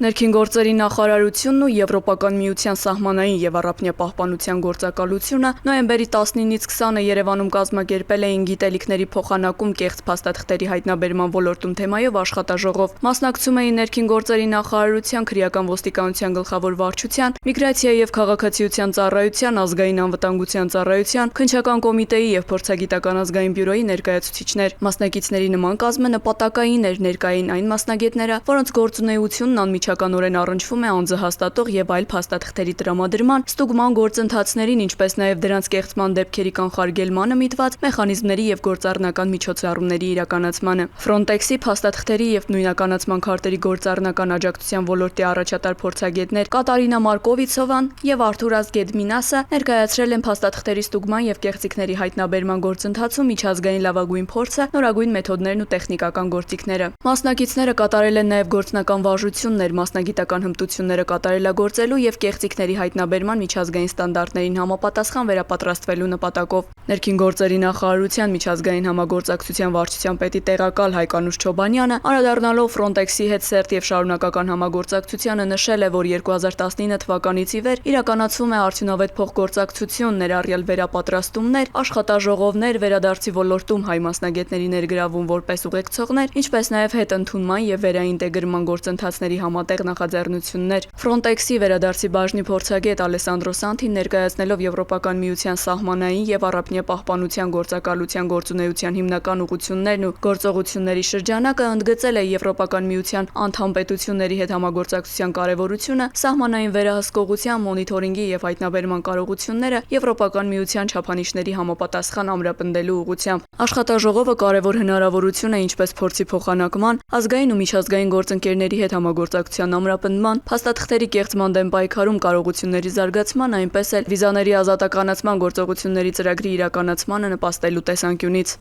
Ներքին գործերի նախարարությունն ու Եվրոպական միության սահմանային եւ առափնյա պահպանության գործակալությունը նոյեմբերի 19-ից 20-ը Երևանում կազմակերպել էին գիտելիքների փոխանակում կեղծ փաստաթղթերի հայտնաբերման ոլորտում թեմայով աշխատաժողով։ Մասնակցում էին ներքին գործերի նախարարության, քրեական ոստիկանության գլխավոր վարչության, միգրացիա եւ քաղաքացիության ծառայության, ազգային անվտանգության ծառայության, քննչական կոմիտեի եւ փորձագիտական ազգային բյուրոյի ներկայացուցիչներ։ Մասնակիցների նման կազմը նպատակային էր ներկային այն մասնագետները, որոնց գործունեությունն անմիջականորեն առնչվում է անձը հաստատող եւ այլ փաստաթղթերի տրամադրման, ստուգման գործընթացներին, ինչպես նաեւ դրանց կեղծման դեպքերի կանխարգելմանը միտված մեխանիզմների եւ գործառնական միջոցառումների իրականացմանը։ Frontex-ի փաստաթղթերի եւ նույնականացման քարտերի գործառնական աջակցության ոլորտի առաջատար փորձագետներ Կատարինա Մարկովիցովան եւ Արթուր Ազգեդմինասը ներկայացրել են փաստաթղթերի ստուգման եւ կեղծիքների հայտնաբերման գործընթացում միջազգային լավագույն փորձը, նորագույն մեթոդներն ու տեխնիկական գործիքները։ Մասնակիցները կատարել են նաեւ գործնական վարժություններ, մասնագիտական հմտությունները կատարելագործելու եւ կեղծիքների հայտնաբերման միջազգային ստանդարտներին համապատասխան վերապատրաստվելու նպատակով։ Ներքին գործերի նախարարության միջազգային համագործակցության վարչության պետի տեղակալ Հայկանուշ Չոբանյանը, անդրադառնալով Frontex-ի հետ սերտ եւ շարունակական համագործակցությանը, նշել է, որ 2019 թվականից ի վեր իրականացվում է արդյունավետ փոխգործակցություն, ներառյալ վերապատրաստումներ, աշխատաժողովներ, վերադարձի ոլորտում հայ մասնագետների ներգրավում որպես ուղեկցողներ, ինչպես նաեւ հետընդունման եւ վերաինտեգրման գործընթացների համատեղ նախաձեռնություններ։ Frontex-ի վերադարձի բաժնի փորձագետ Ալեսանդրո Սանթին ներկայացնելով Եվրոպական միության սահմանային եւ առափնյա պահպանության գործակալության գործունեության հիմնական ուղղություններն ու գործողությունների շրջանակը, ընդգծել է Եվրոպական միության անդամ պետությունների հետ համագործակցության կարեւորությունը, սահմանային վերահսկողության, մոնիթորինգի եւ հայտնաբերման կարողությունները Եվրոպական միության չափանիշների համապատասխան ամրապնդելու ուղղությամբ։ Աշխատաժողովը կարևոր հնարավորություն է ինչպես փորձի փոխանակման, ազգային ու միջազգային գործընկերների հետ համագործակցության ամրապնդման, փաստաթղթերի կեղծման դեմ պայքարում կարողությունների զարգացման, այնպես էլ վիզաների ազատականացման գործողությունների ծրագրի իրականացմանը նպաստելու տեսանկյունից։